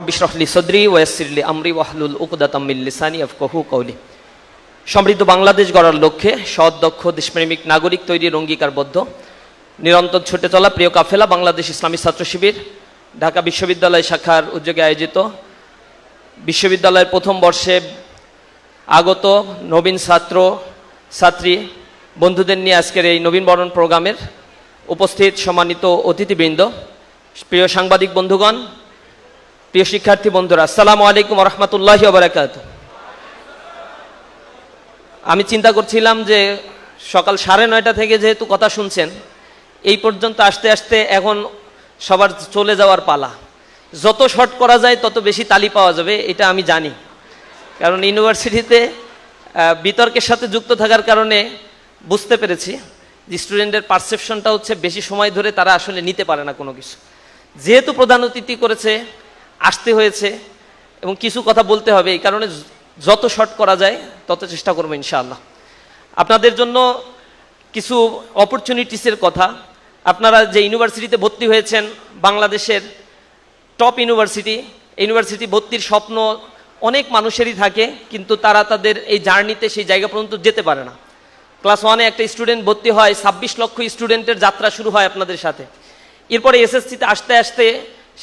রব্বি ইশরাহ লি সাদরি ওয়া ইয়াসসির লি আমরি ওয়াহলুল উকদাতাম মিন লিসানি ইয়াফকাহু কওলি। সমৃদ্ধ বাংলাদেশ গড়ার লক্ষ্যে সৎ, দক্ষ, দেশপ্রেমিক নাগরিক তৈরির অঙ্গীকারবদ্ধ নিরন্তর ছুটে চলা প্রিয় কাফেলা বাংলাদেশ ইসলামী ছাত্র শিবির ঢাকা বিশ্ববিদ্যালয় শাখার উদ্যোগে আয়োজিত বিশ্ববিদ্যালয়ের প্রথম বর্ষে আগত নবীন ছাত্র ছাত্রী বন্ধুদের নিয়ে আজকের এই নবীন বরণ প্রোগ্রামের উপস্থিত সম্মানিত অতিথিবৃন্দ, প্রিয় সাংবাদিক বন্ধুগণ, প্রিয় শিক্ষার্থী বন্ধুরা, আসসালামু আলাইকুম ওয়া রাহমাতুল্লাহি ওয়া বারাকাতুহু। আমি চিন্তা করছিলাম যে সকাল 9:30 থেকে যেহেতু কথা শুনছেন, এই পর্যন্ত আসতে আসতে এখন সবার চলে যাওয়ার পালা। যত শর্ট করা যায় তত বেশি তালি পাওয়া যাবে, এটা আমি জানি। কারণ ইউনিভার্সিটিতে বিতর্কের সাথে যুক্ত থাকার কারণে বুঝতে পেরেছি যে স্টুডেন্টের পারসেপশনটা হচ্ছে বেশি সময় ধরে তারা আসলে নিতে পারে না কোনো কিছু। যেহেতু প্রধান অতিথি করেছে, আসতে হয়েছে এবং কিছু কথা বলতে হবে, এই কারণে যত শর্ট করা যায় তত চেষ্টা করবো ইনশাআল্লাহ। আপনাদের জন্য কিছু অপরচুনিটিসের কথা। আপনারা যে ইউনিভার্সিটিতে ভর্তি হয়েছেন, বাংলাদেশের টপ ইউনিভার্সিটি, ইউনিভার্সিটি ভর্তির স্বপ্ন অনেক মানুষেরই থাকে, কিন্তু তারা তাদের এই জার্নিতে সেই জায়গা পর্যন্ত যেতে পারে না। ক্লাস 1-এ একটা স্টুডেন্ট ভর্তি হয়, 26 লক্ষ স্টুডেন্টের যাত্রা শুরু হয় আপনাদের সাথে। এরপরে এসএসসিতে আসতে আসতে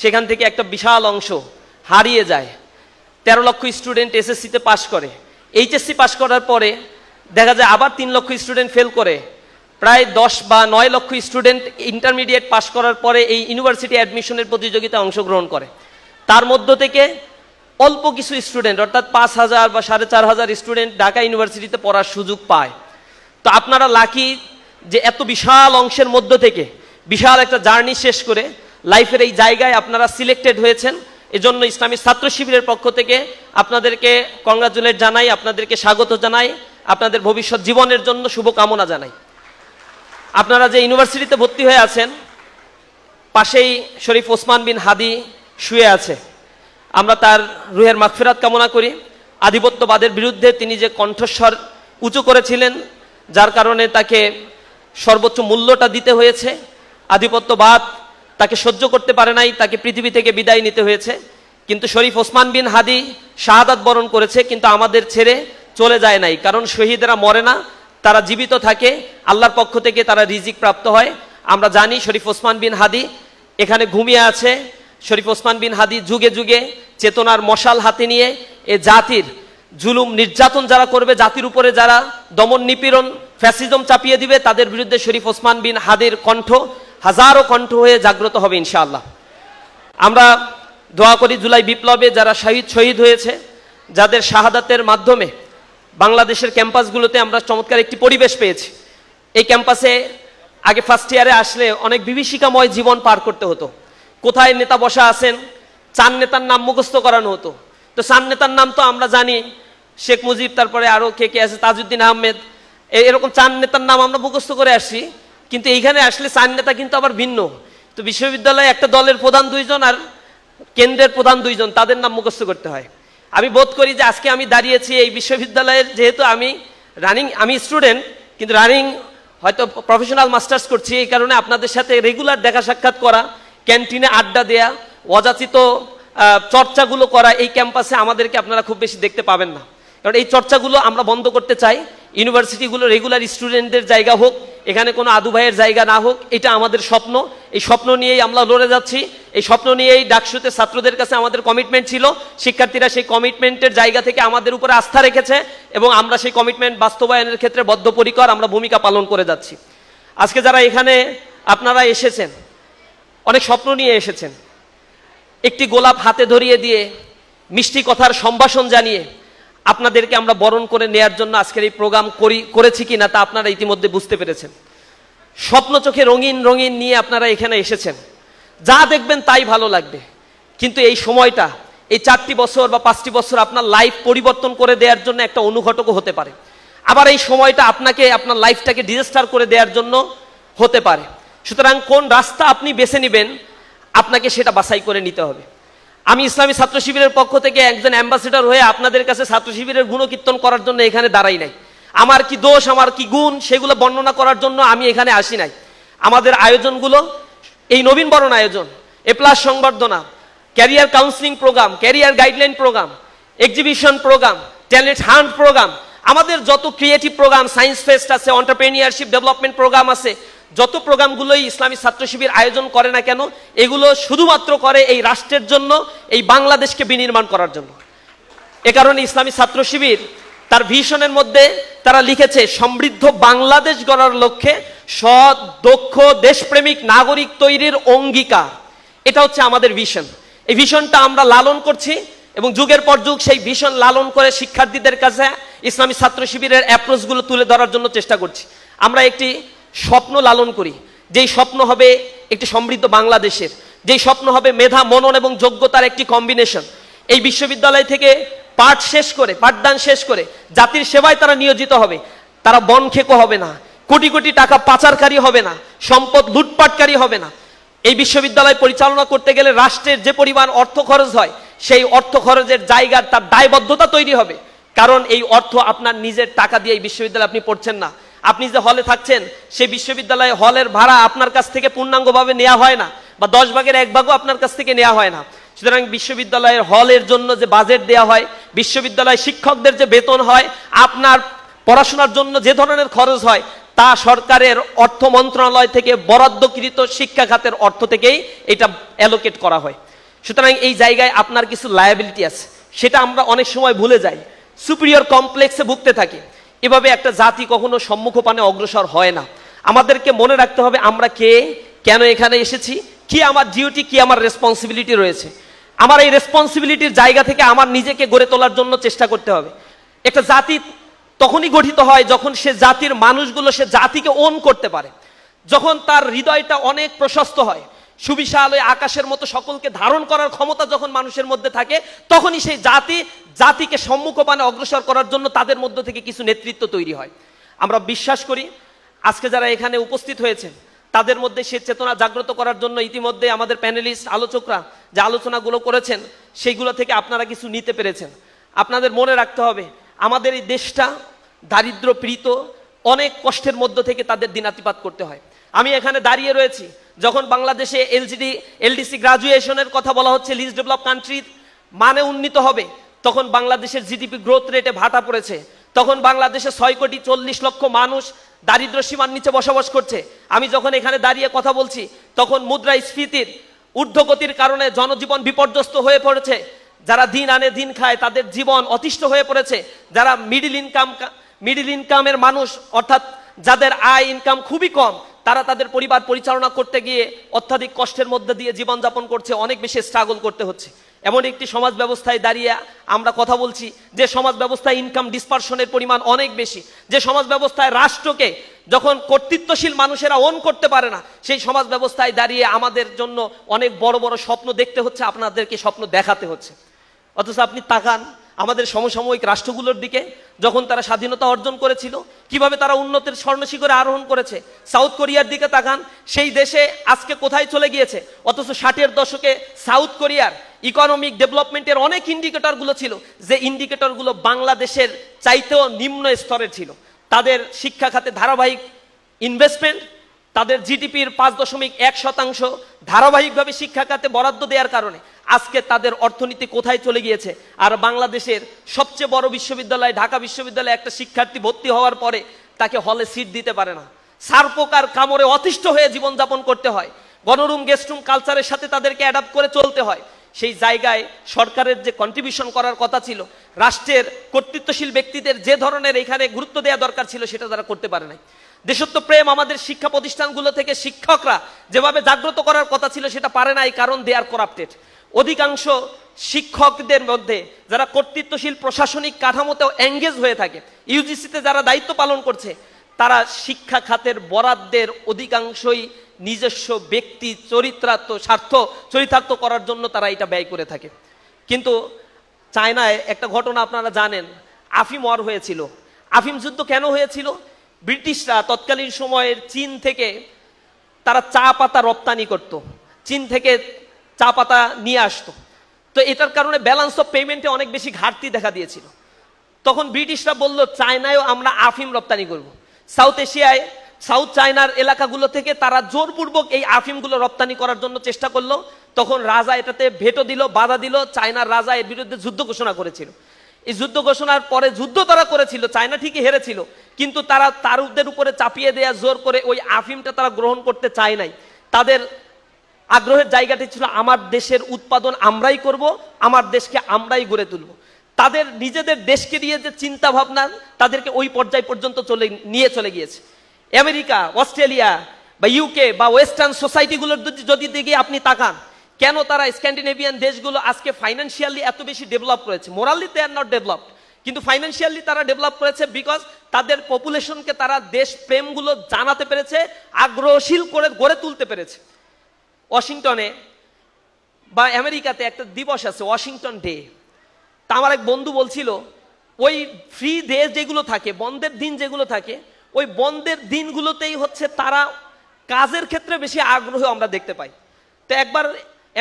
সেখান থেকে একটা বিশাল অংশ হারিয়ে যায়। 13 লক্ষ স্টুডেন্ট এসএসসিতে পাশ করে। এইচএসসি পাশ করার পরে দেখা যায় আবার 3 লক্ষ স্টুডেন্ট ফেল করে। প্রায় 10 বা 9 লক্ষ স্টুডেন্ট ইন্টারমিডিয়েট পাশ করার পরে এই ইউনিভার্সিটি অ্যাডমিশনের প্রতিযোগিতায় অংশগ্রহণ করে। তার মধ্য থেকে অল্প কিছু স্টুডেন্ট, অর্থাৎ 5,000 বা 4,500 স্টুডেন্ট ঢাকা ইউনিভার্সিটিতে পড়ার সুযোগ পায়। তো আপনারা লাকি যে এত বিশাল অংশের মধ্য থেকে বিশাল একটা জার্নি শেষ করে লাইফের এই জায়গায় আপনারা সিলেক্টেড হয়েছেন। এজন্য ইসলামী ছাত্র শিবিরের পক্ষ থেকে আপনাদেরকে কংগ্রাচুলেট জানাই, আপনাদেরকে স্বাগত জানাই, আপনাদের ভবিষ্যৎ জীবনের জন্য শুভকামনা জানাই। আপনারা যে ইউনিভার্সিটিতে ভর্তি হয়ে আছেন, পাশেই শরীফ ওসমান বিন হাদি শুয়ে আছে। আমরা তার রুহের মাগফিরাত কামনা করি। আধিপত্যবাদের বিরুদ্ধে তিনি যে কণ্ঠস্বর উঁচু করেছিলেন, যার কারণে তাকে সর্বোচ্চ মূল্যটা দিতে হয়েছে। আধিপত্যবাদ তাকে সহ্য করতে পারে নাই, তাকে পৃথিবী থেকে বিদায় নিতে হয়েছে। কিন্তু শরীফ ওসমান বিন হাদি শাহাদাত বরণ করেছে, কিন্তু আমাদের ছেড়ে চলে যায় নাই। কারণ শহীদরা মরে না, তারা জীবিত থাকে, আল্লাহর পক্ষ থেকে তারা রিজিক প্রাপ্ত হয়। আমরা জানি শরীফ ওসমান বিন হাদি এখানে ঘুমিয়ে আছে। শরীফ ওসমান বিন হাদি যুগে যুগে চেতনার মশাল হাতে নিয়ে এ জাতির জুলুম নির্যাতন যারা করবে, জাতির উপরে যারা দমন নিপীড়ন ফ্যাসিজম চাপিয়ে দিবে, তাদের বিরুদ্ধে শরীফ ওসমান বিন হাদির কণ্ঠ হাজারো কণ্ঠ হয়ে জাগ্রত হবে ইনশাআল্লাহ। আমরা দোয়া করি জুলাই বিপ্লবে যারা শহীদ হয়েছে, যাদের শাহাদাতের মাধ্যমে বাংলাদেশের ক্যাম্পাসগুলোতে আমরা চমৎকার একটি পরিবেশ পেয়েছি। এই ক্যাম্পাসে আগে ফার্স্ট ইয়ারে আসলে অনেক বিভীষিকাময় জীবন পার করতে হতো। কোথায় নেতা বসা আছেন, 4 নেতার নাম মুখস্থ করানো হতো। তো 4 নেতার নাম তো আমরা জানি, শেখ মুজিব, তারপরে আরো কে আছে, তাজউদ্দিন আহমেদ, এরকম 4 নেতার নাম আমরা মুখস্থ করে আসছি। কিন্তু এইখানে আসলে 4 নেতা কিন্তু আবার ভিন্ন। তো বিশ্ববিদ্যালয়ে একটা দলের প্রধান 2 জন আর কেন্দ্রের প্রধান 2 জন, তাদের নাম মুখস্থ করতে হয়। আমি বোধ করি যে আজকে আমি দাঁড়িয়েছি এই বিশ্ববিদ্যালয়ের, যেহেতু আমি স্টুডেন্ট, কিন্তু রানিং হয়তো প্রফেশনাল মাস্টার্স করছি, এই কারণে আপনাদের সাথে রেগুলার দেখা সাক্ষাৎ করা, ক্যান্টিনে আড্ডা দেয়া, অযাচিত চর্চাগুলো করা, এই ক্যাম্পাসে আমাদেরকে আপনারা খুব বেশি দেখতে পাবেন না। কারণ এই চর্চাগুলো আমরা বন্ধ করতে চাই। ইউনিভার্সিটিগুলো রেগুলার স্টুডেন্টদের জায়গা হোক, এখানে কোনো আদু ভাইয়ের জায়গা না হোক, এটা আমাদের স্বপ্ন। এই স্বপ্ন নিয়েই আমরা লড়ে যাচ্ছি। এই স্বপ্ন নিয়েই ডাকসুতে ছাত্রদের কাছে আমাদের কমিটমেন্ট ছিল। শিক্ষার্থীরা সেই কমিটমেন্টের জায়গা থেকে আমাদের উপরে আস্থা রেখেছে এবং আমরা সেই কমিটমেন্ট বাস্তবায়নের ক্ষেত্রে বদ্ধপরিকর, আমরা ভূমিকা পালন করে যাচ্ছি। আজকে যারা এখানে আপনারা এসেছেন, অনেক স্বপ্ন নিয়ে এসেছেন। একটি গোলাপ হাতে ধরিয়ে দিয়ে, মিষ্টি কথার সম্ভাষণ জানিয়ে আপনাদেরকে আমরা বরণ করে নেয়ার জন্য আজকের এই প্রোগ্রাম করেছি কিনা তা আপনারা ইতিমধ্যে বুঝতে পেরেছেন। স্বপ্ন চোখে রঙিন রঙিন নিয়ে আপনারা এখানে এসেছেন, যা দেখবেন তাই ভালো লাগবে। কিন্তু এই সময়টা, এই 4টি বছর বা 5টি বছর আপনার লাইফ পরিবর্তন করে দেওয়ার জন্য একটা অনুঘটকও হতে পারে। আবার এই সময়টা আপনাকে আপনার লাইফটাকে ডিজাস্টার করে দেওয়ার জন্য হতে পারে। সুতরাং কোন রাস্তা আপনি বেছে নেবেন, আপনাকে সেটা বাছাই করে নিতে হবে। আমি ইসলামী ছাত্র শিবিরের পক্ষ থেকে একজন অ্যাম্বাসেডর হয়ে আপনাদের কাছে ছাত্র শিবিরের গুণকীর্তন করার জন্য এখানে দাঁড়াই নাই। আমার কি দোষ, আমার কি গুণ, সেগুলো বর্ণনা করার জন্য আমি এখানে আসি নাই। আমাদের আয়োজনগুলো এই নবীন বরণ আয়োজন, এ প্লাস সংবর্ধনা, career counselling programme, career guideline programme, exhibition programme, talent hunt programme, আমাদের যত ক্রিয়েটিভ প্রোগ্রাম, সায়েন্স ফেস্ট আছে, এন্টারপ্রেনিয়ারশিপ ডেভেলপমেন্ট প্রোগ্রাম আছে, যত প্রোগ্রামগুলোই ইসলামী ছাত্র শিবির আয়োজন করে না কেন, এগুলো শুধুমাত্র করে এই রাষ্ট্রের জন্য, এই বাংলাদেশকে বিনির্মাণ করার জন্য। এ কারণে ইসলামী ছাত্র শিবির তার ভিশনের মধ্যে তারা লিখেছে, সমৃদ্ধ বাংলাদেশ গড়ার লক্ষ্যে সৎ, দক্ষ, দেশপ্রেমিক নাগরিক তৈরির অঙ্গীকার। এটা হচ্ছে আমাদের ভিশন। এই ভিশনটা আমরা লালন করছি এবং যুগের পর যুগ সেই ভিশন লালন করে শিক্ষার্থীদের কাছে ইসলামী ছাত্র শিবিরের অ্যাপ্রোচগুলো তুলে ধরার জন্য চেষ্টা করছি। আমরা একটি স্বপ্ন লালন করি, যেই স্বপ্ন হবে একটি সমৃদ্ধ বাংলাদেশের, যেই স্বপ্ন হবে মেধা, মনন এবং যোগ্যতার একটি কম্বিনেশন। এই বিশ্ববিদ্যালয় থেকে পাঠদান শেষ করে জাতির সেবায় তারা নিয়োজিত হবে। তারা বনখেকো হবে না, কোটি কোটি টাকা পাচারকারী হবে না, সম্পদ লুটপাটকারী হবে না। এই বিশ্ববিদ্যালয় পরিচালনা করতে গেলে রাষ্ট্রের যে পরিমাণ অর্থ খরচ হয়, সেই অর্থ খরচের জায়গার তার দায়বদ্ধতা তৈরি হবে। কারণ এই অর্থ আপনার নিজের টাকা দিয়ে এই বিশ্ববিদ্যালয়ে আপনি পড়ছেন না। আপনি যে হলে থাকছেন, সেই বিশ্ববিদ্যালয়ে হলের ভাড়া আপনার কাছ থেকে পূর্ণাঙ্গভাবে নেওয়া হয় না, বা 10 ভাগের 1 ভাগও আপনার কাছ থেকে নেওয়া হয় না। সুতরাং বিশ্ববিদ্যালয়ের হলের জন্য যে বাজেট দেওয়া হয়, বিশ্ববিদ্যালয় শিক্ষকদের যে বেতন হয়, আপনার পড়াশোনার জন্য যে ধরনের খরচ হয়, তা সরকারের অর্থ মন্ত্রণালয় থেকে বরাদ্দকৃত শিক্ষা খাতের অর্থ থেকেই এটা অ্যালোকেট করা হয়। সুতরাং এই জায়গায় আপনার কিছু লায়াবিলিটি আছে, সেটা আমরা অনেক সময় ভুলে যাই, সুপিরিয়র কমপ্লেক্সে ভুগতে থাকি। এভাবে একটা জাতি কখনো সম্মুখপানে অগ্রসর হয় না। আমাদেরকে মনে রাখতে হবে আমরা কে, কেন এখানে এসেছি, কি আমার ডিউটি, কি আমার রেসপন্সিবিলিটি রয়েছে। আমার এই রেসপন্সিবিলিটির জায়গা থেকে আমার নিজেকে গড়ে তোলার জন্য চেষ্টা করতে হবে। একটা জাতি তখনই গঠিত হয় যখন সে জাতির মানুষগুলো সে জাতিকে ওন করতে পারে, যখন তার হৃদয়টা অনেক প্রশস্ত হয়, সুবিশাল ওই আকাশের মতো সকলকে ধারণ করার ক্ষমতা যখন মানুষের মধ্যে থাকে, তখনই সেই জাতিকে সম্মুখপানে অগ্রসর করার জন্য তাদের মধ্য থেকে কিছু নেতৃত্ব তৈরি হয়। আমরা বিশ্বাস করি আজকে যারা এখানে উপস্থিত হয়েছেন, তাদের মধ্যে সে চেতনা জাগ্রত করার জন্য ইতিমধ্যে আমাদের প্যানেলিস্ট আলোচকরা যে আলোচনাগুলো করেছেন, সেইগুলো থেকে আপনারা কিছু নিতে পেরেছেন। আপনাদের মনে রাখতে হবে, আমাদের এই দেশটা দারিদ্র পীড়িত, অনেক কষ্টের মধ্য থেকে তাদের দিনাতিপাত করতে হয়। আমি এখানে দাঁড়িয়ে রয়েছি, যখন বাংলাদেশে এলডিসি গ্রাজুয়েশনের কথা বলা হচ্ছে, লিস্ট ডেভেলপ কান্ট্রির মানে উন্নীত হবে, তখন বাংলাদেশের জিডিপি গ্রোথ রেটে ভাটা পড়েছে। তখন বাংলাদেশে 6,40,00,000 মানুষ দারিদ্র সীমার নিচে বসবাস করছে। আমি যখন এখানে দাঁড়িয়ে কথা বলছি, তখন মুদ্রাস্ফীতির ঊর্ধ্বগতির কারণে জনজীবন বিপর্যস্ত হয়ে পড়েছে। যারা দিন আনে দিন খায়, তাদের জীবন অতিষ্ঠ হয়ে পড়েছে। যারা মিডিল ইনকামের মানুষ, অর্থাৎ যাদের আয় ইনকাম খুবই কম, তারা তাদের পরিবার পরিচালনা করতে গিয়ে অত্যাধিক কষ্টের মধ্যে দিয়ে জীবনযাপন করছে, অনেক বেশি স্ট্রাগল করতে হচ্ছে। এমন একটি সমাজ ব্যবস্থায় দাঁড়িয়ে আমরা কথা বলছি, যে সমাজ ব্যবস্থায় ইনকাম ডিসপারশনের পরিমাণ অনেক বেশি, যে সমাজ ব্যবস্থায় রাষ্ট্রকে যখন কর্তৃত্বশীল মানুষেরা ওন করতে পারে না, সেই সমাজ ব্যবস্থায় দাঁড়িয়ে আমাদের জন্য অনেক বড় বড় স্বপ্ন দেখতে হচ্ছে, আপনাদেরকে স্বপ্ন দেখাতে হচ্ছে। অথচ আপনি তাকান আমাদের সমসাময়িক রাষ্ট্রগুলোর দিকে, যখন তারা স্বাধীনতা অর্জন করেছিল, কিভাবে তারা উন্নতির স্বর্ণশিখরে আরোহণ করেছে। সাউথ কোরিয়ার দিকে তাকান, সেই দেশে আজকে কোথায় চলে গিয়েছে। অথচ 60-এর দশকে সাউথ কোরিয়ার ইকোনমিক ডেভেলপমেন্টের অনেক ইন্ডিকেটরগুলো ছিল, যে ইন্ডিকেটরগুলো বাংলাদেশের চাইতেও নিম্ন স্তরের ছিল। তাদের শিক্ষা খাতে ধারাবাহিক ইনভেস্টমেন্ট, তাদের জিডিপির 5.1% ধারাবাহিকভাবে শিক্ষা খাতে বরাদ্দ দেওয়ার কারণে আজকে তাদের অর্থনীতি কোথায় চলে গিয়েছে। আর বাংলাদেশের সবচেয়ে বড় বিশ্ববিদ্যালয় ঢাকা বিশ্ববিদ্যালয়ে একটা শিক্ষার্থী ভর্তি হওয়ার পরে তাকে হলে সিট দিতে পারে না, সারপোকার কামড়ে অতিষ্ঠ হয়ে জীবনযাপন করতে হয়, গণরুম গেস্টরুম কালচারের সাথে তাদেরকে অ্যাডাপ্ট করে চলতে হয়। সেই জায়গায় সরকারের যে কন্ট্রিবিউশন করার কথা ছিল, রাষ্ট্রের কর্তৃত্বশীল ব্যক্তিদের যে ধরনের এখানে গুরুত্ব দেওয়া দরকার ছিল, সেটা তারা করতে পারে নাই। দেশত্বপ্রেম আমাদের শিক্ষা প্রতিষ্ঠানগুলো থেকে শিক্ষকরা যেভাবে জাগ্রত করার কথা ছিল, সেটা পারে নাই, কারণ দে আর করাপ্টেড। অধিকাংশ শিক্ষকদের মধ্যে যারা কর্তৃত্বশীল প্রশাসনিক কাঠামোতেও এঙ্গেজ হয়ে থাকে, ইউজিসিতে যারা দায়িত্ব পালন করছে, তারা শিক্ষা খাতের বরাদ্দের অধিকাংশই নিজস্ব ব্যক্তি চরিতার্থ করার জন্য তারা এটা ব্যয় করে থাকে। কিন্তু চায়নায় একটা ঘটনা আপনারা জানেন, আফিম ওয়ার হয়েছিল। আফিম যুদ্ধ কেন হয়েছিল? ব্রিটিশরা তৎকালীন সময়ের চীন থেকে তারা চা পাতা রপ্তানি করত, চীন থেকে চা পাতা নিয়ে আসতো। তো এটার কারণে ব্যালেন্স অফ পেমেন্টে অনেক বেশি ঘাটতি দেখা দিয়েছিল। তখন ব্রিটিশরা বলল, চায়নায়ও আমরা আফিম রপ্তানি করব। সাউথ এশিয়ায়, সাউথ চায়নার এলাকাগুলো থেকে তারা জোরপূর্বক এই আফিমগুলো রপ্তানি করার জন্য চেষ্টা করলো। তখন রাজা এটাতে ভেটো দিল, বাধা দিল, চায়নার রাজা এর বিরুদ্ধে যুদ্ধ ঘোষণা করেছিল। এই যুদ্ধ ঘোষণার পরে যুদ্ধ তারা করেছিল, চায়না ঠিকই হেরেছিল, কিন্তু তারা তাদের উপরে চাপিয়ে দেয়া জোর করে ওই আফিমটা তারা গ্রহণ করতে চায় নাই। তাদের আগ্রহের জায়গাটি ছিল আমার দেশের উৎপাদন আমরাই করব, আমার দেশকে আমরাই গড়ে তুলব। তাদের নিজেদের দেশকে নিয়ে যে চিন্তা ভাবনা তাদেরকে ওই পর্যায় পর্যন্ত নিয়ে চলে গিয়েছে। আমেরিকা, অস্ট্রেলিয়া বা ইউকে বা ওয়েস্টার্ন সোসাইটিগুলোর যদি দিকে আপনি তাকান, কেন তারা স্ক্যান্ডিনেভিয়ান দেশগুলো আজকে ফাইন্যান্সিয়ালি এত বেশি ডেভেলপ করেছে? Morally they are not developed, কিন্তু ফাইন্যান্সিয়ালি তারা ডেভেলপ করেছে বিকজ তাদের পপুলেশনকে তারা দেশ প্রেমগুলো জানাতে পেরেছে, আগ্রহশীল করে গড়ে তুলতে পেরেছে। ওয়াশিংটনে বা আমেরিকাতে একটা দিবস আছে ওয়াশিংটন ডে। তা আমার এক বন্ধু বলছিল ওই ফ্রি ডে যেগুলো থাকে, বন্ধের দিন যেগুলো থাকে, ওই বন্ধের দিনগুলোতেই হচ্ছে তারা কাজের ক্ষেত্রে বেশি আগ্রহ আমরা দেখতে পাই। তো একবার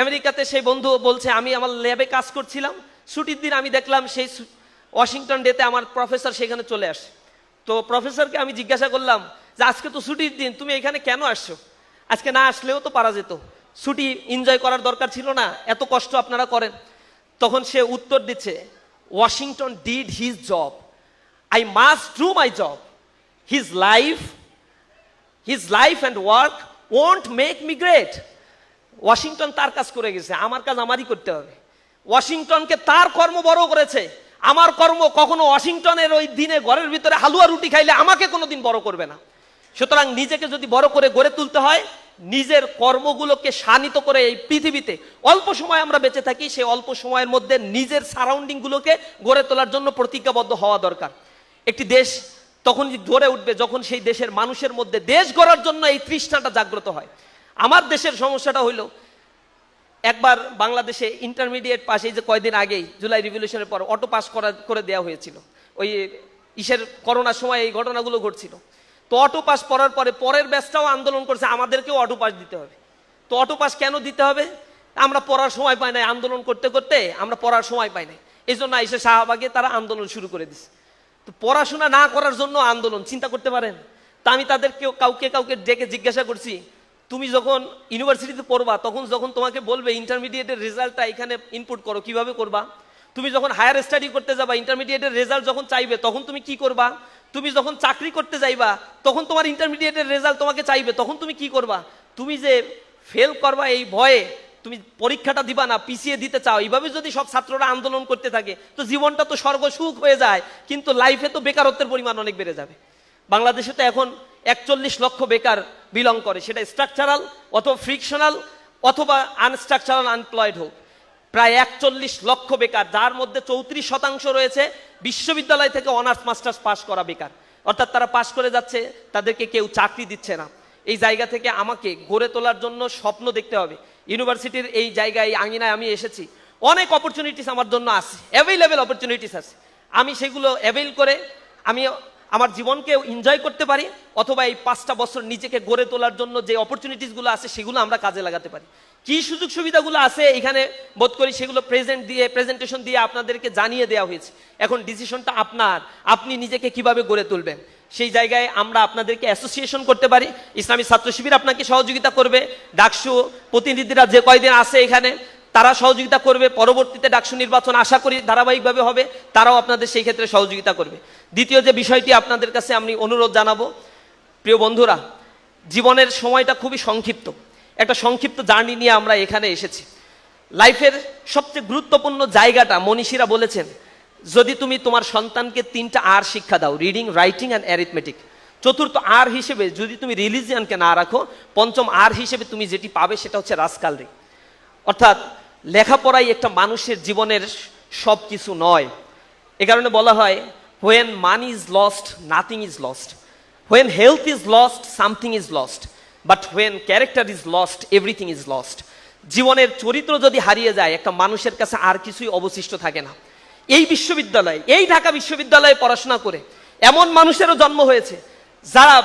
আমেরিকাতে সেই বন্ধু বলছে, আমি আমার ল্যাবে কাজ করছিলাম, ছুটির দিন আমি দেখলাম সেই ওয়াশিংটন ডেতে আমার প্রফেসর সেখানে চলে আসে। তো প্রফেসরকে আমি জিজ্ঞাসা করলাম যে আজকে তো ছুটির দিন, তুমি এখানে কেন আসছো? আজকে না আসলেও তো পারা যেত, ছুটি এনজয় করার দরকার ছিল না, এত কষ্ট আপনারা করেন। তখন সে উত্তর দিচ্ছে, Washington did his job, I must do my job, his life and work won't make me great. Washington তার কাজ করে গেছে, আমার কাজ আমারই করতে হবে। ওয়াশিংটনকে তার কর্ম বড় করেছে, আমার কর্ম কখনো ওয়াশিংটনের ওই দিনে ঘরের ভিতরে হালুয়া রুটি খাইলে আমাকে কোনোদিন বড় করবে না। সুতরাং নিজেকে যদি বড় করে গড়ে তুলতে হয়, নিজের কর্মগুলোকে শানিত করে এই পৃথিবীতে অল্প সময় আমরা বেঁচে থাকি, সেই অল্প সময়ের মধ্যে নিজের সারাউন্ডিং গুলোকে গড়ে তোলার জন্য প্রতিজ্ঞাবদ্ধ হওয়া দরকার। একটি দেশ তখন গড়ে উঠবে যখন সেই দেশের মানুষের মধ্যে দেশ গড়ার জন্য এই তৃষ্ণাটা জাগ্রত হয়। আমার দেশের সমস্যাটা হইলো, একবার বাংলাদেশে ইন্টারমিডিয়েট পাস, এই যে কয়দিন আগেই জুলাই রিভলিউশনের পর অটো পাস করে দেওয়া হয়েছিল, ওই করোনার সময় এই ঘটনাগুলো ঘটছিল। তো অটো পাস করার পরে পরের ব্যাচটাও আন্দোলন করছে আমাদেরকেও অটো পাস দিতে হবে। তো অটো পাস কেন দিতে হবে? আমরা পড়ার সময় পাই নাই, আন্দোলন করতে করতে আমরা পড়ার সময় পাই নাই, এই জন্য এসে শাহবাগে তারা আন্দোলন শুরু করে দিচ্ছে। তো পড়াশোনা না করার জন্য আন্দোলন, চিন্তা করতে পারেন? তা আমি তাদেরকে কাউকে ডেকে জিজ্ঞাসা করছি, তুমি যখন ইউনিভার্সিটিতে পড়বা, তখন যখন তোমাকে বলবে ইন্টারমিডিয়েটের রেজাল্টটা এখানে ইনপুট করো, কিভাবে করবা? তুমি যখন হায়ার স্টাডি করতে যাবা, ইন্টারমিডিয়েটের রেজাল্ট যখন চাইবে, তখন তুমি কি করবা? তুমি যখন চাকরি করতে যাইবা, তখন তোমার ইন্টারমিডিয়েটের রেজাল্ট তোমাকে চাইবে, তখন তুমি কি করবা? তুমি যে ফেল করবা এই ভয়ে তুমি পরীক্ষাটা দিবা না, পিছিয়ে দিতে চাও। এইভাবে যদি সব ছাত্ররা আন্দোলন করতে থাকে, তো জীবনটা তো স্বর্গ সুখ হয়ে যায়, কিন্তু লাইফে তো বেকারত্বের পরিমাণ অনেক বেড়ে যাবে। বাংলাদেশে তো এখন 41 লক্ষ বেকার বিলং করে, সেটা স্ট্রাকচারাল অথবা ফ্রিকশনাল অথবা আনস্ট্রাকচারাল আনএমপ্লয়েড হোক। প্রায় 41 লক্ষ বেকার, যার মধ্যে 34% রয়েছে বিশ্ববিদ্যালয় থেকে অনার্স মাস্টার্স পাস করা বেকার, অর্থাৎ তারা পাস করে যাচ্ছে, তাদেরকে কেউ চাকরি দিচ্ছে না। এই জায়গা থেকে আমাকে গড়ে তোলার জন্য স্বপ্ন দেখতে হবে। ইউনিভার্সিটির এই জায়গায়, এই আঙিনায় আমি এসেছি, অনেক অপরচুনিটিস আমার জন্য আছে, অ্যাভেলেবেল অপরচুনিটিস আছে। আমি সেগুলো অ্যাভেল করে আমি আমার জীবনকেও এনজয় করতে পারি, অথবা এই 5টা বছর নিজেকে গড়ে তোলার জন্য যে অপরচুনিটিসগুলো আছে সেগুলো আমরা কাজে লাগাতে পারি। কি সুযোগ সুবিধাগুলো আছে এখানে বোধ করি সেগুলো প্রেজেন্টেশন দিয়ে আপনাদেরকে জানিয়ে দেওয়া হয়েছে। এখন ডিসিশনটা আপনার, আপনি নিজেকে কিভাবে গড়ে তুলবেন। সেই জায়গায় আমরা আপনাদেরকে অ্যাসোসিয়েশন করতে পারি, ইসলামী ছাত্র শিবির আপনাকে সহযোগিতা করবে, ডাকসু প্রতিনিধিরা যে কয়দিন আছে এখানে তারা সহযোগিতা করবে, পরবর্তীতে ডাকসু নির্বাচন আশা করি ধারাবাহিকভাবে হবে, তারাও আপনাদের সেই ক্ষেত্রে সহযোগিতা করবে। দ্বিতীয় যে বিষয়টি আপনাদের কাছে আমি অনুরোধ জানাবো, প্রিয় বন্ধুরা, জীবনের সময়টা খুবই সংক্ষিপ্ত, একটা সংক্ষিপ্ত জার্নি নিয়ে আমরা এখানে এসেছি। লাইফের সবচেয়ে গুরুত্বপূর্ণ জায়গাটা মনীষীরা বলেছেন, যদি তুমি তোমার সন্তানকে 3টা আর শিক্ষা দাও, রিডিং, রাইটিং অ্যান্ড অ্যারিথমেটিক, চতুর্থ আর হিসেবে যদি তুমি রিলিজিয়ানকে না রাখো, পঞ্চম আর হিসেবে তুমি যেটি পাবে সেটা হচ্ছে রাজকালরি। অর্থাৎ লেখাপড়াই একটা মানুষের জীবনের সব কিছু নয়। এ কারণে বলা হয়, when money is lost nothing is lost, when health is lost something is lost, but when character is lost everything is lost. জীবনের চরিত্র যদি হারিয়ে যায়, একটা মানুষের কাছে আর কিছুই অবশিষ্ট থাকে না। এই বিশ্ববিদ্যালয়ে, এই ঢাকা বিশ্ববিদ্যালয়ে পড়াশোনা করে এমন মানুষেরও জন্ম হয়েছে যারা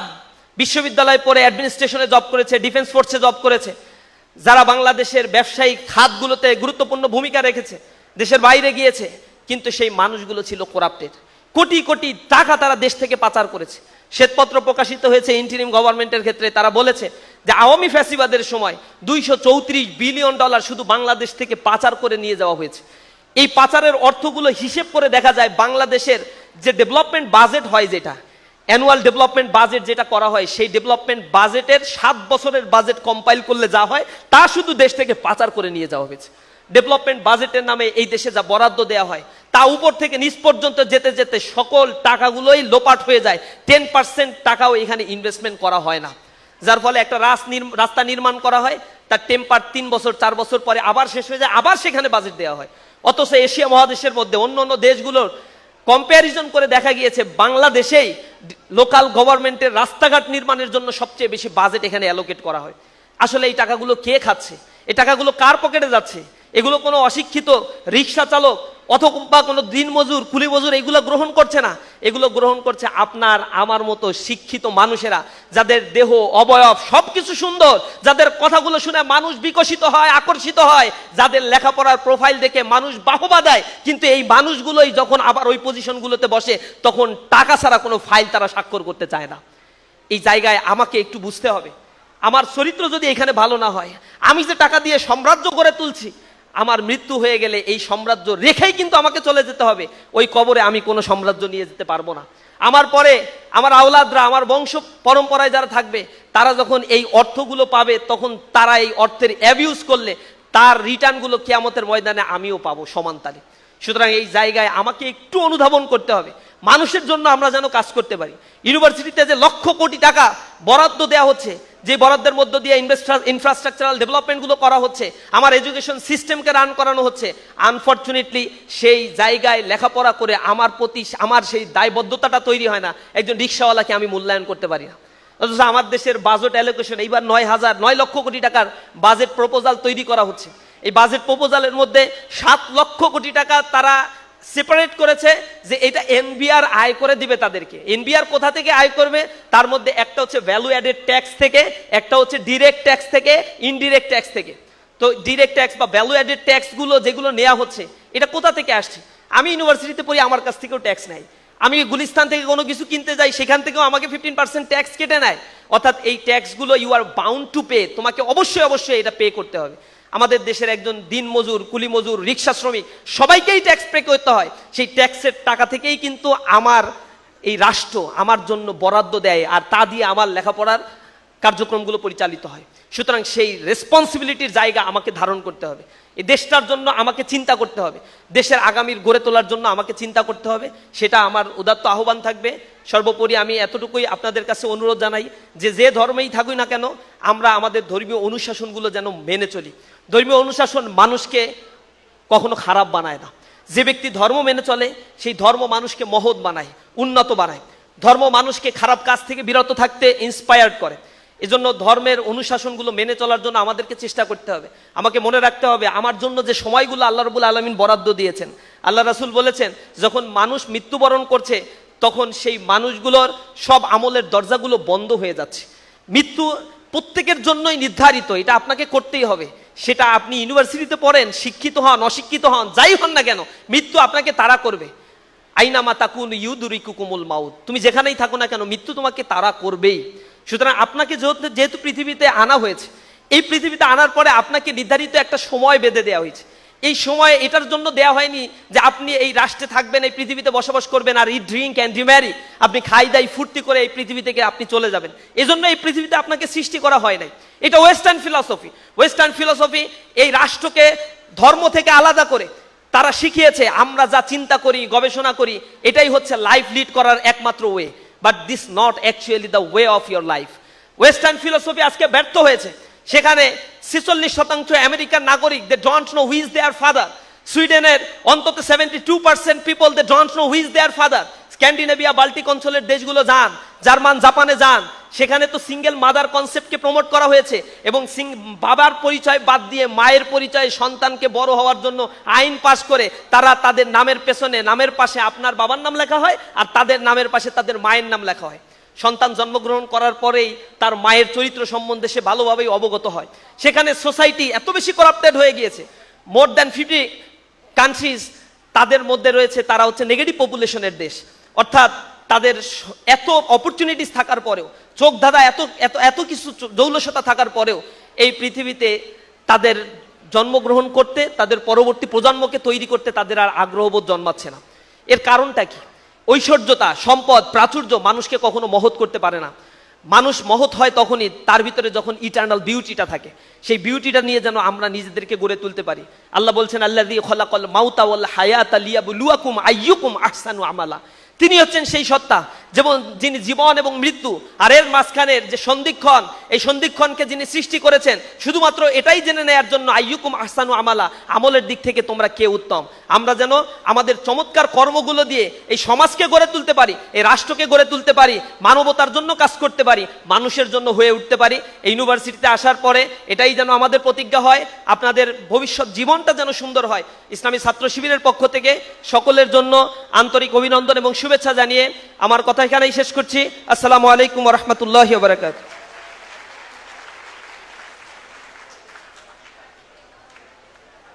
বিশ্ববিদ্যালয়ে পড়ে অ্যাডমিনিস্ট্রেশনে জব করেছে, ডিফেন্স ফোর্সে জব করেছে, যারা বাংলাদেশের ব্যবসায়িক খাতগুলোতে গুরুত্বপূর্ণ ভূমিকা রেখেছে, দেশের বাইরে গিয়েছে, কিন্তু সেই মানুষগুলো ছিল করাপ্টেড। কোটি কোটি টাকা তারা দেশ থেকে পাচার করেছে। শ্বেতপত্র প্রকাশিত হয়েছে ইন্টারিম গভর্নমেন্টের ক্ষেত্রে। তারা বলেছে যে আওয়ামী ফ্যাসিবাদের সময় 234 বিলিয়ন ডলার শুধু বাংলাদেশ থেকে পাচার করে নিয়ে যাওয়া হয়েছে। এই পাচারের অর্থগুলো হিসেব করে দেখা যায় বাংলাদেশের যে ডেভেলপমেন্ট বাজেট হয়, যেটা অ্যানুয়াল ডেভেলপমেন্ট বাজেট যেটা করা হয়, সেই ডেভেলপমেন্ট বাজেটের 7 বছরের বাজেট কম্পাইল করলে যা হয় তা শুধু দেশ থেকে পাচার করে নিয়ে যাওয়া হয়েছে। ডেভেলপমেন্ট বাজেটের নামে এই দেশে যা বরাদ্দ দেওয়া হয় তা উপর থেকে নিচ পর্যন্ত যেতে যেতে সকল টাকাগুলোই লোপাট হয়ে যায়। 10% টাকাও এখানে ইনভেস্টমেন্ট করা হয় না, যার ফলে একটা রাস্তা নির্মাণ করা হয়, তার টেম্পার 3 বছর 4 বছর পরে আবার শেষ হয়ে যায়, আবার সেখানে বাজেট দেওয়া হয়। অথচ এশিয়া মহাদেশের মধ্যে অন্য অন্য দেশগুলোর কম্প্যারিজন করে দেখা গিয়েছে বাংলাদেশেই লোকাল গভর্নমেন্টের রাস্তাঘাট নির্মাণের জন্য সবচেয়ে বেশি বাজেট এখানে অ্যালোকেট করা হয়। আসলে এই টাকাগুলো কে খাচ্ছে? এই টাকাগুলো কার পকেটে যাচ্ছে? এগুলো কোনো অশিক্ষিত রিক্সা চালক অথবা কোনো দিনমজুর, কুলি মজুর এগুলো গ্রহণ করছে না। এগুলো গ্রহণ করছে আপনার আমার মতো শিক্ষিত মানুষেরা, যাদের দেহ অবয়ব সবকিছু সুন্দর, যাদের কথাগুলো শুনে মানুষ বিকশিত হয়, আকর্ষিত হয়, যাদের লেখাপড়ার প্রোফাইল দেখে মানুষ বাহবা দেয়। কিন্তু এই মানুষগুলোই যখন আবার ওই পজিশনগুলোতে বসে তখন টাকা ছাড়া কোনো ফাইল তারা স্বাক্ষর করতে চায় না। এই জায়গায় আমাকে একটু বুঝতে হবে, আমার চরিত্র যদি এখানে ভালো না হয়, আমি যে টাকা দিয়ে সাম্রাজ্য গড়ে তুলছি, আমার মৃত্যু হয়ে গেলে এই সাম্রাজ্য রেখেই কিন্তু আমাকে চলে যেতে হবে। ওই কবরে আমি কোনো সাম্রাজ্য নিয়ে যেতে পারবো না। আমার পরে আমার আওলাদরা, আমার বংশ পরম্পরায় যারা থাকবে, তারা যখন এই অর্থগুলো পাবে তখন তারা এই অর্থের অ্যাবিউজ করলে তার রিটার্নগুলো কিয়ামতের ময়দানে আমিও পাবো সমান তালে। সুতরাং এই জায়গায় আমাকে একটু অনুধাবন করতে হবে, মানুষের জন্য আমরা যেন কাজ করতে পারি। ইউনিভার্সিটিতে যে লক্ষ কোটি টাকা বরাদ্দ দেওয়া হচ্ছে, যে বরাদ্দের মধ্য দিয়ে ইনফ্রাস্ট্রাকচারাল ডেভেলপমেন্টগুলো করা হচ্ছে, আমার এডুকেশন সিস্টেমকে রান করানো হচ্ছে, আনফর্চুনেটলি সেই জায়গায় লেখাপড়া করে আমার প্রতি আমার সেই দায়বদ্ধতাটা তৈরি হয় না। একজন রিক্সাওয়ালাকে আমি মূল্যায়ন করতে পারি না। অথচ আমার দেশের বাজেট অ্যালোকেশন এইবার 9 লক্ষ কোটি টাকার বাজেট প্রপোজাল তৈরি করা হচ্ছে। এই বাজেট প্রপোজালের মধ্যে 7 লক্ষ কোটি টাকা তারা সেপারেট করেছে যে এটা এনবিআর আয় করে দিবে তাদেরকে। এনবিআর কোথা থেকে আয় করবে? তার মধ্যে একটা হচ্ছে ভ্যালু অ্যাডেড ট্যাক্স থেকে, একটা হচ্ছে ডিরেক্ট ট্যাক্স থেকে, ইনডিরেক্ট ট্যাক্স থেকে। তো ডিরেক্ট ট্যাক্স বা ভ্যালু অ্যাডেড ট্যাক্সগুলো যেগুলো নেওয়া হচ্ছে, এটা কোথা থেকে আসছে? আমি ইউনিভার্সিটিতে পড়ি, আমার কাছ থেকেও ট্যাক্স নেয়। আমি গুলিস্তান থেকে কোনো কিছু কিনতে যাই, সেখান থেকেও আমাকে 15% ট্যাক্স কেটে নেয়। অর্থাৎ এই ট্যাক্সগুলো you are bound to pay, তোমাকে অবশ্যই এটা পে করতে হবে। আমাদের দেশের একজন দিনমজুর, কুলি মজুর, রিক্সা শ্রমিক সবাইকেই ট্যাক্স পে করতে হয়। সেই ট্যাক্সের টাকা থেকেই কিন্তু আমার এই রাষ্ট্র আমার জন্য বরাদ্দ দেয়, আর তা দিয়ে আমার লেখাপড়ার কার্যক্রমগুলো পরিচালিত হয়। সুতরাং সেই রেসপন্সিবিলিটির জায়গা আমাকে ধারণ করতে হবে। এই দেশটার জন্য আমাকে চিন্তা করতে হবে, দেশের আগামীর গড়ে তোলার জন্য আমাকে চিন্তা করতে হবে। সেটা আমার উদাত্ত আহ্বান থাকবে। সর্বোপরি আমি এতটুকুই আপনাদের কাছে অনুরোধ জানাই যে ধর্মেই থাকুই না কেন, আমরা আমাদের ধর্মীয় অনুশাসনগুলো যেন মেনে চলি। ধর্মীয় অনুশাসন মানুষকে কখনো খারাপ বানায় না। যে ব্যক্তি ধর্ম মেনে চলে সেই ধর্ম মানুষকে মহৎ বানায়, উন্নত বানায়। ধর্ম মানুষকে খারাপ কাজ থেকে বিরত থাকতে ইন্সপায়ার্ড করে। এজন্য ধর্মের অনুশাসনগুলো মেনে চলার জন্য আমাদেরকে চেষ্টা করতে হবে। আমাকে মনে রাখতে হবে আমার জন্য যে সময়গুলো আল্লাহ রাব্বুল আলামিন বরাদ্দ দিয়েছেন, আল্লাহ রাসূল বলেছেন যখন মানুষ মৃত্যুবরণ করছে তখন সেই মানুষগুলোর সব আমলের দরজাগুলো বন্ধ হয়ে যাচ্ছে। মৃত্যু প্রত্যেকের জন্যই নির্ধারিত, এটা আপনাকে করতেই হবে। সেটা আপনি ইউনিভার্সিটিতে পড়েন, শিক্ষিত হন, অশিক্ষিত হন, যাই হন না কেন, মৃত্যু আপনাকে তাড়া করবে। আইনামা তাকুন ইউদরিকুকুমুল মাউত, তুমি যেখানেই থাকো না কেন মৃত্যু তোমাকে তাড়া করবেই। সুতরাং আপনাকে যেহেতু পৃথিবীতে আনা হয়েছে, এই পৃথিবীতে আনার পরে আপনাকে নির্ধারিত একটা সময় বেঁধে দেওয়া হয়েছে। এই সময় এটার জন্য দেওয়া হয়নি যে আপনি এই রাষ্ট্রে থাকবেন, এই পৃথিবীতে বসবাস করবেন আর ইট ড্রিঙ্ক অ্যান্ড রিম্যারি, আপনি খাই দাই ফুর্তি করে এই পৃথিবী থেকে আপনি চলে যাবেন। এজন্য এই পৃথিবীতে আপনাকে সৃষ্টি করা হয় নাই। এটা ওয়েস্টার্ন ফিলসফি। ওয়েস্টার্ন ফিলসফি এই রাষ্ট্রকে ধর্ম থেকে আলাদা করে তারা শিখিয়েছে আমরা যা চিন্তা করি, গবেষণা করি, এটাই হচ্ছে লাইফ লিড করার একমাত্র way. But this not actually the way of your life. Western philosophy আজকে ব্যর্থ হয়েছে। সেখানে 46% আমেরিকান নাগরিক they don't know who is their father. সুইডেনের অন্তত 72% people they don't know who is their father. Scandinavia, Baltic অঞ্চলের দেশগুলো যান, জার্মান, জাপানে যান, সেখানে তো সিঙ্গেল মাদার কনসেপ্টকে প্রমোট করা হয়েছে এবং বাবার পরিচয় বাদ দিয়ে মায়ের পরিচয়ে সন্তানকে বড় হওয়ার জন্য আইন পাশ করে তারা তাদের নামের পেছনে, নামের পাশে আপনার বাবার নাম লেখা হয় আর তাদের নামের পাশে তাদের মায়ের নাম লেখা হয়। সন্তান জন্মগ্রহণ করার পরেই তার মায়ের চরিত্র সম্বন্ধে সে ভালোভাবেই অবগত হয়। সেখানে সোসাইটি এত বেশি করাপ্টেড হয়ে গিয়েছে, মোর দ্যান 50 কান্ট্রিজ তাদের মধ্যে রয়েছে, তারা হচ্ছে নেগেটিভ পপুলেশনের দেশ। অর্থাৎ তাদের এত অপরচুনিটিস থাকার পরেও, চোখ ধাঁধা এত এত এত কিছু জৌলসতা থাকার পরেও এই পৃথিবীতে তাদের জন্মগ্রহণ করতে, তাদের পরবর্তী প্রজন্মকে তৈরি করতে তাদের আর আগ্রহবোধ জন্মাচ্ছে না। এর কারণটা কি? ঐশ্বর্যতা, সম্পদ, প্রাচুর্য মানুষকে কখনো মহৎ করতে পারে না। মানুষ মহৎ হয় তখনই তার ভিতরে যখন ইটারনাল বিউটিটা থাকে। সেই বিউটিটা নিয়ে যেন আমরা নিজেদেরকে গড়ে তুলতে পারি। আল্লাহ বলছেন, আল্লাযী খালাকাল মাউতা ওয়াল হায়াতা লিয়াবলুয়াকুম আইয়ুকুম আহসানু আমালা। তিনি হচ্ছেন সেই সত্তা যেমন যিনি জীবন এবং মৃত্যু আর এর মাঝখানের যে সন্ধিক্ষণ, এই সন্ধিক্ষণকে যিনি সৃষ্টি করেছেন শুধুমাত্র এটাই জেনে নেয়ার জন্য, আইয়ুকুম আহসানু আমালা, আমলের দিক থেকে তোমরা কে উত্তম। আমরা যেন আমাদের চমৎকার কর্মগুলো দিয়ে এই সমাজকে গড়ে তুলতে পারি, এই রাষ্ট্রকে গড়ে তুলতে পারি, মানবতার জন্য কাজ করতে পারি, মানুষের জন্য হয়ে উঠতে পারি। এই ইউনিভার্সিটিতে আসার পরে এটাই যেন আমাদের প্রতিজ্ঞা হয়, আপনাদের ভবিষ্যৎ জীবনটা যেন সুন্দর হয়। ইসলামী ছাত্র শিবিরের পক্ষ থেকে সকলের জন্য আন্তরিক অভিনন্দন এবং শুভেচ্ছা জানিয়ে আমার কথা এখানেই শেষ করছি। আসসালামু আলাইকুম ওয়া রাহমাতুল্লাহি ওয়া বারাকাতুহু।